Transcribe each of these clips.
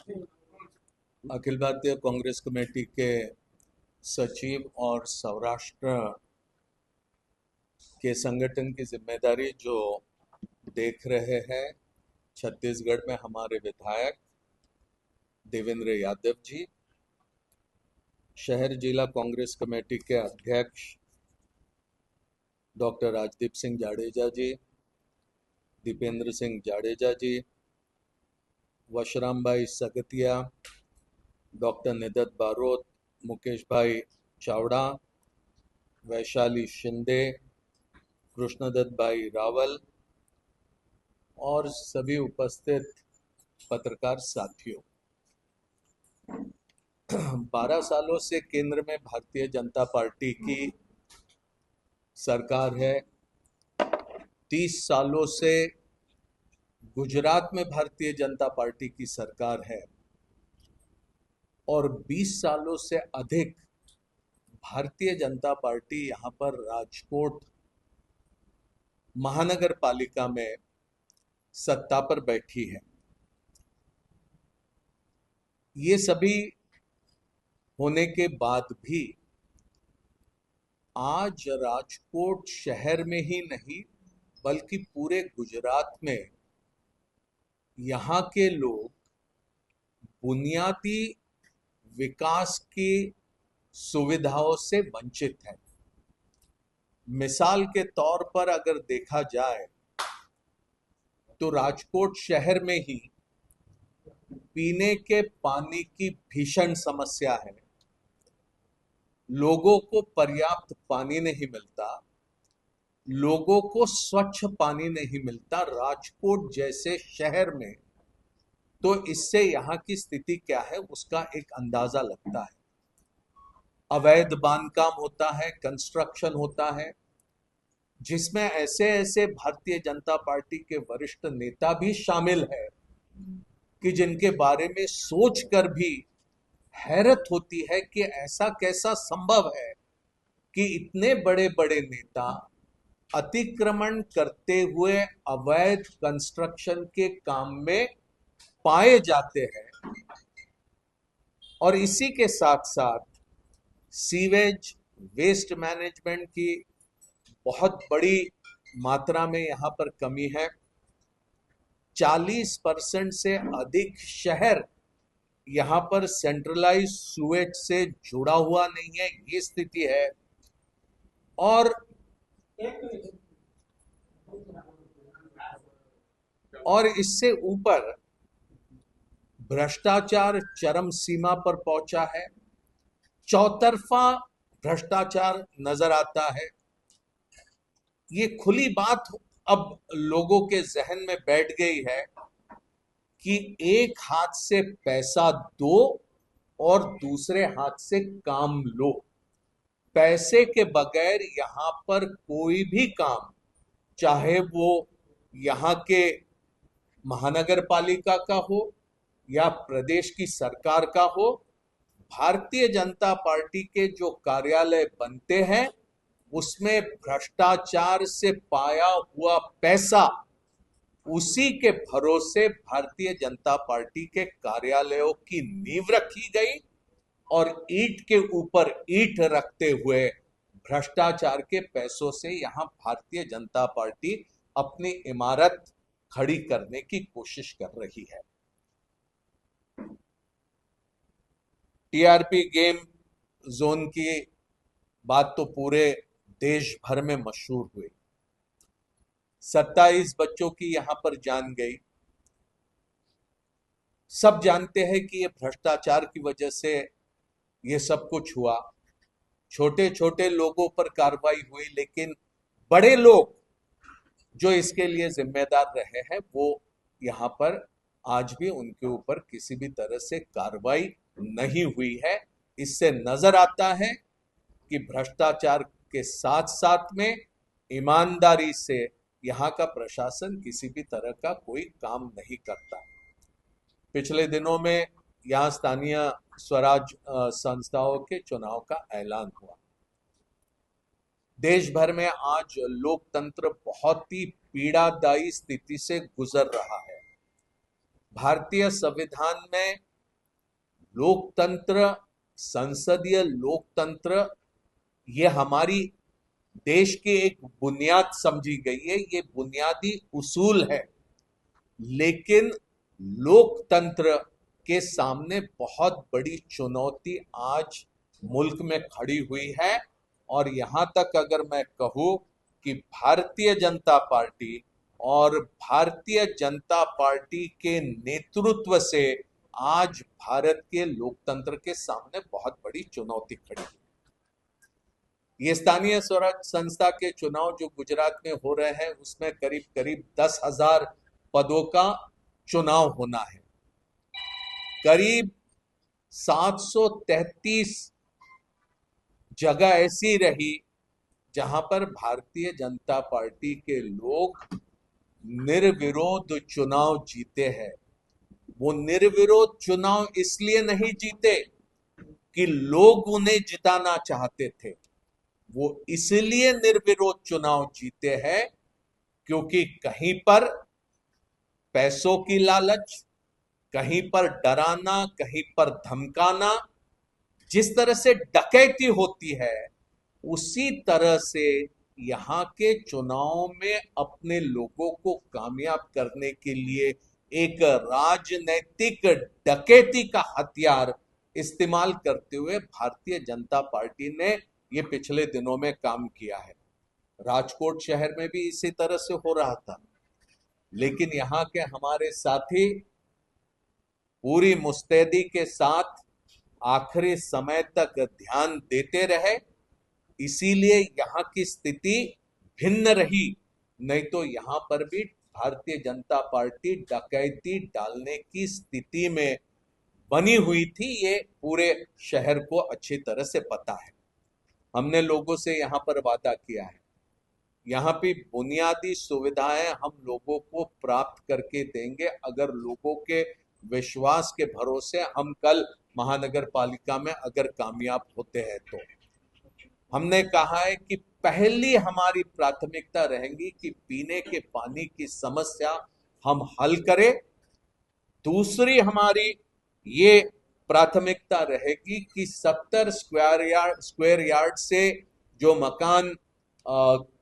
Akhil Bharatiya Congress committee के सचिव और सौराष्ट्र के संगठन की जिम्मेदारी जो देख रहे हैं छत्तीसगढ़ में हमारे विधायक देवेंद्र यादव जी, शहर जिला कांग्रेस कमेटी के अध्यक्ष डॉक्टर राजदीप सिंह जाडेजा जी, दीपेंद्र सिंह जाडेजा जी, वशराम भाई सगतिया, डॉक्टर निदत बारोत, मुकेश भाई चावड़ा, वैशाली शिंदे, कृष्णदत्त भाई रावल और सभी उपस्थित पत्रकार साथियों। 12 सालों से केंद्र में भारतीय जनता पार्टी की सरकार है। 30 सालों से गुजरात में भारतीय जनता पार्टी की सरकार है और 20 सालों से अधिक भारतीय जनता पार्टी यहाँ पर राजकोट महानगर पालिका में सत्ता पर बैठी है। ये सभी होने के बाद भी आज राजकोट शहर में ही नहीं बल्कि पूरे गुजरात में यहाँ के लोग बुनियादी विकास की सुविधाओं से वंचित हैं। मिसाल के तौर पर अगर देखा जाए तो राजकोट शहर में ही पीने के पानी की भीषण समस्या है। लोगों को पर्याप्त पानी नहीं मिलता, लोगों को स्वच्छ पानी नहीं मिलता राजकोट जैसे शहर में। तो इससे यहाँ की स्थिति क्या है उसका एक अंदाजा लगता है। अवैध बांधकाम होता है, कंस्ट्रक्शन होता है, जिसमें ऐसे ऐसे भारतीय जनता पार्टी के वरिष्ठ नेता भी शामिल है कि जिनके बारे में सोचकर भी हैरत होती है कि ऐसा कैसा संभव है कि इतने बड़े बड़े नेता अतिक्रमण करते हुए अवैध कंस्ट्रक्शन के काम में पाए जाते हैं। और इसी के साथ साथ सीवेज वेस्ट मैनेजमेंट की बहुत बड़ी मात्रा में यहाँ पर कमी है। 40% से अधिक शहर यहाँ पर सेंट्रलाइज सुएज से जुड़ा हुआ नहीं है, ये स्थिति है। और इससे ऊपर भ्रष्टाचार चरम सीमा पर पहुंचा है। चौतरफा भ्रष्टाचार नजर आता है। ये खुली बात अब लोगों के जहन में बैठ गई है कि एक हाथ से पैसा दो और दूसरे हाथ से काम लो। पैसे के बगैर यहाँ पर कोई भी काम, चाहे वो यहाँ के महानगर पालिका का हो या प्रदेश की सरकार का हो, भारतीय जनता पार्टी के जो कार्यालय बनते हैं उसमें भ्रष्टाचार से पाया हुआ पैसा, उसी के भरोसे भारतीय जनता पार्टी के कार्यालयों की नींव रखी गई और ईंट के ऊपर ईंट रखते हुए भ्रष्टाचार के पैसों से यहां भारतीय जनता पार्टी अपनी इमारत खड़ी करने की कोशिश कर रही है। टीआरपी गेम जोन की बात तो पूरे देश भर में मशहूर हुई। 27 बच्चों की यहां पर जान गई। सब जानते हैं कि ये भ्रष्टाचार की वजह से ये सब कुछ हुआ। छोटे छोटे लोगों पर कार्रवाई हुई, लेकिन बड़े लोग जो इसके लिए जिम्मेदार रहे हैं वो यहाँ पर आज भी उनके ऊपर किसी भी तरह से कार्रवाई नहीं हुई है। इससे नजर आता है कि भ्रष्टाचार के साथ साथ में ईमानदारी से यहाँ का प्रशासन किसी भी तरह का कोई काम नहीं करता। पिछले दिनों में यहाँ स्थानीय स्वराज संस्थाओं के चुनाव का ऐलान हुआ। देश भर में आज लोकतंत्र बहुत ही पीड़ादायी स्थिति से गुजर रहा है। भारतीय संविधान में लोकतंत्र, संसदीय लोकतंत्र, ये हमारी देश की एक बुनियाद समझी गई है, ये बुनियादी उसूल है। लेकिन लोकतंत्र के सामने बहुत बड़ी चुनौती आज मुल्क में खड़ी हुई है। और यहां तक अगर मैं कहूं कि भारतीय जनता पार्टी और भारतीय जनता पार्टी के नेतृत्व से आज भारत के लोकतंत्र के सामने बहुत बड़ी चुनौती खड़ी है। ये स्थानीय स्वराज संस्था के चुनाव जो गुजरात में हो रहे हैं, उसमें करीब करीब 10,000 पदों का चुनाव होना है। करीब 733 जगह ऐसी रही जहां पर भारतीय जनता पार्टी के लोग निर्विरोध चुनाव जीते हैं। वो निर्विरोध चुनाव इसलिए नहीं जीते कि लोग उन्हें जिताना चाहते थे, वो इसलिए निर्विरोध चुनाव जीते हैं क्योंकि कहीं पर पैसों की लालच, कहीं पर डराना, कहीं पर धमकाना, जिस तरह से डकैती होती है उसी तरह से यहाँ के चुनाव में अपने लोगों को कामयाब करने के लिए एक राजनैतिक डकैती का हथियार इस्तेमाल करते हुए भारतीय जनता पार्टी ने ये पिछले दिनों में काम किया है। राजकोट शहर में भी इसी तरह से हो रहा था, लेकिन यहाँ के हमारे साथी पूरी मुस्तैदी के साथ आखिरी समय तक ध्यान देते रहे, इसीलिए यहाँ की स्थिति भिन्न रही। नहीं तो यहाँ पर भी भारतीय जनता पार्टी डकैती डालने की स्थिति में बनी हुई थी, ये पूरे शहर को अच्छी तरह से पता है। हमने लोगों से यहाँ पर वादा किया है, यहाँ पे बुनियादी सुविधाएं हम लोगों को प्राप्त करके देंगे अगर लोगों के विश्वास के भरोसे हम कल महानगर पालिका में अगर कामयाब होते हैं तो। हमने कहा है कि पहली हमारी प्राथमिकता रहेगी कि पीने के पानी की समस्या हम हल करें। दूसरी हमारी ये प्राथमिकता रहेगी कि 70 स्क्वायर यार्ड से जो मकान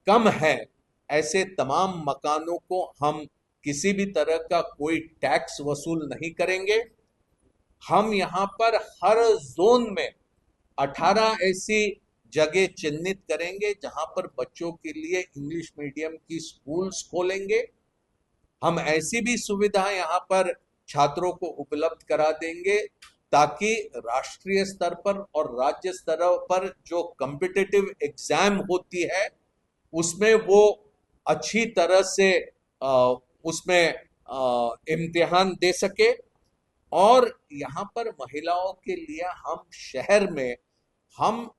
कम है, ऐसे तमाम मकानों को हम किसी भी तरह का कोई टैक्स वसूल नहीं करेंगे। हम यहाँ पर हर जोन में 18 ऐसी जगह चिन्हित करेंगे जहां पर बच्चों के लिए इंग्लिश मीडियम की स्कूल्स खोलेंगे। हम ऐसी भी सुविधाएं यहाँ पर छात्रों को उपलब्ध करा देंगे ताकि राष्ट्रीय स्तर पर और राज्य स्तर पर जो कॉम्पिटिटिव एग्जाम होती है उसमें वो अच्छी तरह से उसमें इम्तिहान दे सके। और यहाँ पर महिलाओं के लिए हम शहर में हम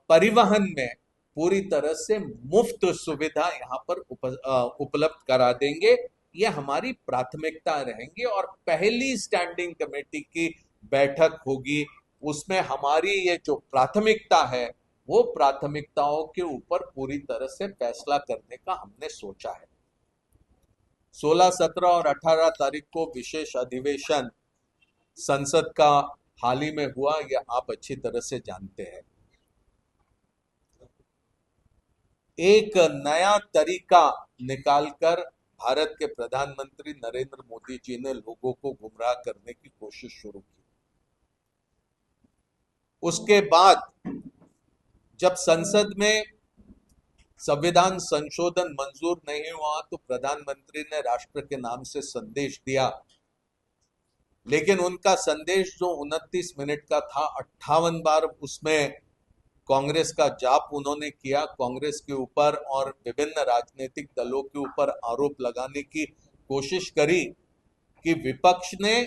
परिवहन में पूरी तरह से मुफ्त सुविधा यहाँ पर उपलब्ध करा देंगे। ये हमारी प्राथमिकता रहेंगी और पहली स्टैंडिंग कमेटी की बैठक होगी, उसमें हमारी ये जो प्राथमिकता है वो प्राथमिकताओं के ऊपर पूरी तरह से फैसला करने का हमने सोचा है। 16, 17 और 18 तारीख को विशेष अधिवेशन संसद का हाल ही में हुआ, यह आप अच्छी तरह से जानते हैं। एक नया तरीका निकालकर भारत के प्रधानमंत्री नरेंद्र मोदी जी ने लोगों को गुमराह करने की कोशिश शुरू की। उसके बाद जब संसद में संविधान संशोधन मंजूर नहीं हुआ तो प्रधानमंत्री ने राष्ट्र के नाम से संदेश दिया, लेकिन उनका संदेश जो 29 मिनट का था, 58 बार उसमें कांग्रेस का जाप उन्होंने किया, कांग्रेस के ऊपर और विभिन्न राजनीतिक दलों के ऊपर आरोप लगाने की कोशिश करी कि विपक्ष ने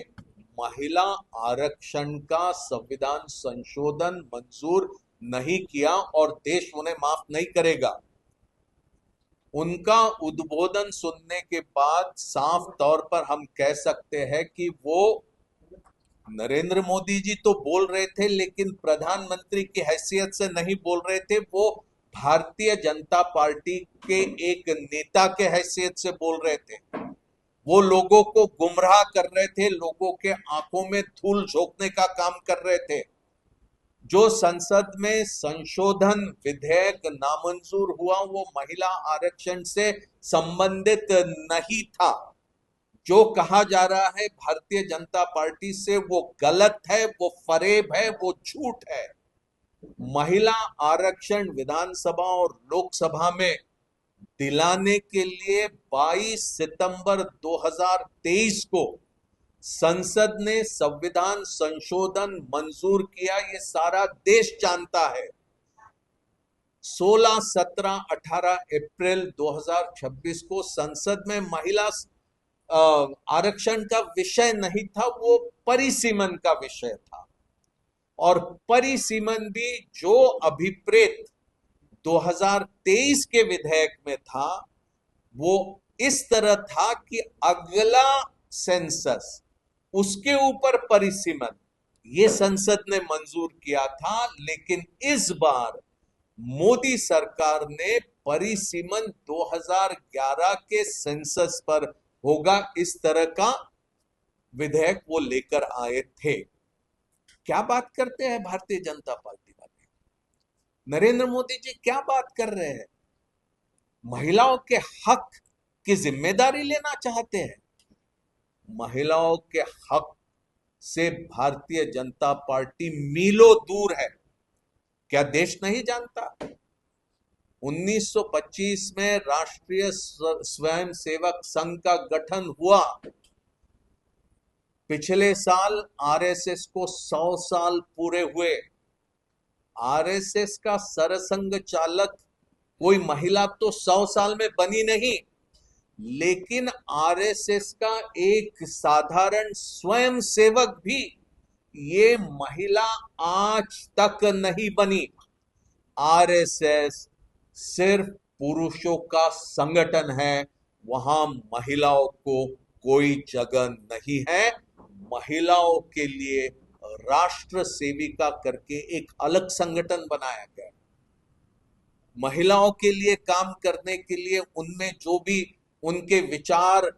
महिला आरक्षण का संविधान संशोधन मंजूर नहीं किया और देश उन्हें माफ नहीं करेगा। उनका उद्बोधन सुनने के बाद साफ तौर पर हम कह सकते हैं कि वो नरेंद्र मोदी जी तो बोल रहे थे लेकिन प्रधानमंत्री की हैसियत से नहीं बोल रहे थे, वो भारतीय जनता पार्टी के एक नेता के हैसियत से बोल रहे थे। वो लोगों को गुमराह कर रहे थे, लोगों के आंखों में धूल झोंकने का काम कर रहे थे। जो संसद में संशोधन विधेयक नामंजूर हुआ वो महिला आरक्षण से संबंधित नहीं था। जो कहा जा रहा है भारतीय जनता पार्टी से वो गलत है, वो फरेब है, वो झूठ है। महिला आरक्षण विधानसभा और लोकसभा में दिलाने के लिए 22 सितंबर 2023 को संसद ने संविधान संशोधन मंजूर किया, ये सारा देश जानता है। 16, 17, 18 अप्रैल 2026 को संसद में महिला आरक्षण का विषय नहीं था, वो परिसीमन का विषय था। और परिसीमन भी जो अभिप्रेत 2023 के विधेयक में था वो इस तरह था कि अगला सेंसस उसके ऊपर परिसीमन ये संसद ने मंजूर किया था। लेकिन इस बार मोदी सरकार ने परिसीमन 2011 के सेंसस पर होगा इस तरह का विधेयक वो लेकर आए थे। क्या बात करते हैं भारतीय जनता पार्टी वाले, नरेंद्र मोदी जी क्या बात कर रहे हैं? महिलाओं के हक की जिम्मेदारी लेना चाहते हैं। महिलाओं के हक से भारतीय जनता पार्टी मीलों दूर है। क्या देश नहीं जानता? 1925 में राष्ट्रीय स्वयंसेवक संघ का गठन हुआ। पिछले साल आरएसएस को 100 साल पूरे हुए। आरएसएस का सरसंघ चालक कोई महिला तो 100 साल में बनी नहीं, लेकिन आरएसएस का एक साधारण स्वयंसेवक भी ये महिला आज तक नहीं बनी। आरएसएस सिर्फ पुरुषों का संगठन है, वहां महिलाओं को कोई जगह नहीं है। महिलाओं के लिए राष्ट्र सेविका करके एक अलग संगठन बनाया गया। महिलाओं के लिए काम करने के लिए उनमें जो भी उनके विचार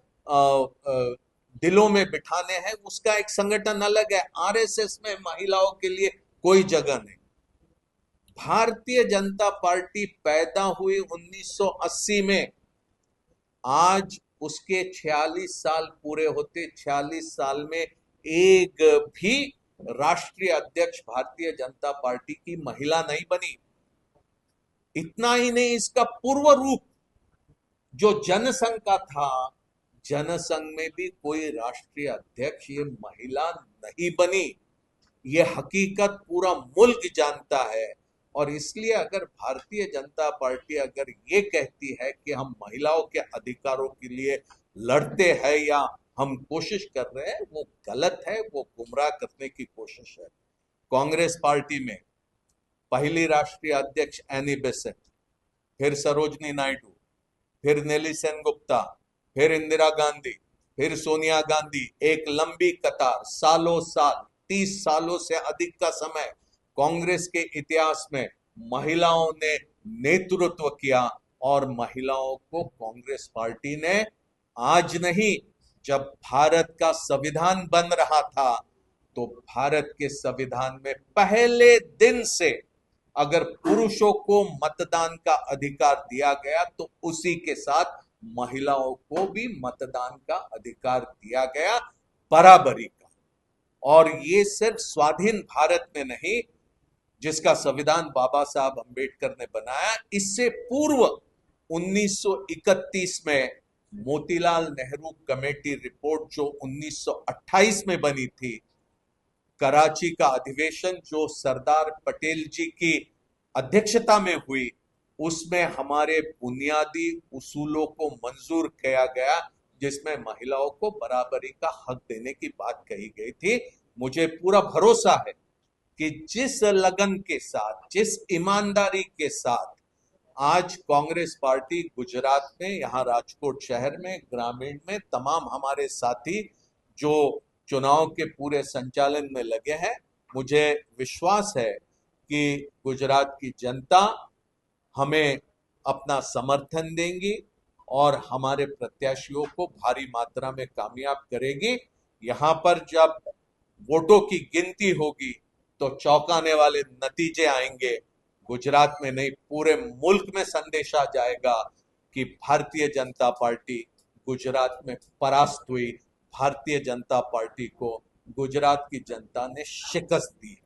दिलों में बिठाने हैं उसका एक संगठन अलग है। आरएसएस में महिलाओं के लिए कोई जगह नहीं। भारतीय जनता पार्टी पैदा हुई 1980 में, आज उसके 46 साल पूरे होते। 46 साल में एक भी राष्ट्रीय अध्यक्ष भारतीय जनता पार्टी की महिला नहीं बनी। इतना ही नहीं, इसका पूर्व रूप जो जनसंघ का था, जनसंघ में भी कोई राष्ट्रीय अध्यक्ष ये महिला नहीं बनी। ये हकीकत पूरा मुल्क जानता है। और इसलिए अगर भारतीय जनता पार्टी अगर ये कहती है कि हम महिलाओं के अधिकारों के लिए लड़ते हैं या हम कोशिश कर रहे हैं, वो गलत है, वो गुमराह करने की कोशिश है। कांग्रेस पार्टी में पहली राष्ट्रीय अध्यक्ष एनी बेसेंट, फिर सरोजनी नायडू, फिर नेली सेनगुप्ता, फिर इंदिरा गांधी, फिर सोनिया गांधी, एक लंबी कतार। सालों साल 30 सालों से अधिक का समय कांग्रेस के इतिहास में महिलाओं ने नेतृत्व किया। और महिलाओं को कांग्रेस पार्टी ने आज नहीं, जब भारत का संविधान बन रहा था तो भारत के संविधान में पहले दिन से अगर पुरुषों को मतदान का अधिकार दिया गया तो उसी के साथ महिलाओं को भी मतदान का अधिकार दिया गया, बराबरी का। और ये सिर्फ स्वाधीन भारत में नहीं, जिसका संविधान बाबा साहब अंबेडकर ने बनाया, इससे पूर्व 1931 में मोतीलाल नेहरू कमेटी रिपोर्ट जो 1928 में बनी थी, कराची का अधिवेशन जो सरदार पटेल जी की अध्यक्षता में हुई, उसमें हमारे बुनियादी उसूलों को मंजूर किया गया, जिसमें महिलाओं को बराबरी का हक देने की बात कही गई थी। मुझे पूरा भरोसा है कि जिस लगन के साथ, जिस ईमानदारी के साथ आज कांग्रेस पार्टी गुजरात में, यहाँ राजकोट शहर में, ग्रामीण में तमाम हमारे साथी जो चुनाव के पूरे संचालन में लगे हैं, मुझे विश्वास है कि गुजरात की जनता हमें अपना समर्थन देंगी। और हमारे प्रत्याशियों को भारी मात्रा में कामयाब करेगी। यहां पर जब वोटों की गिनती होगी तो चौंकाने वाले नतीजे आएंगे। गुजरात में नहीं, पूरे मुल्क में संदेश आ जाएगा कि भारतीय जनता पार्टी गुजरात में परास्त हुई। भारतीय जनता पार्टी को गुजरात की जनता ने शिकस्त दी।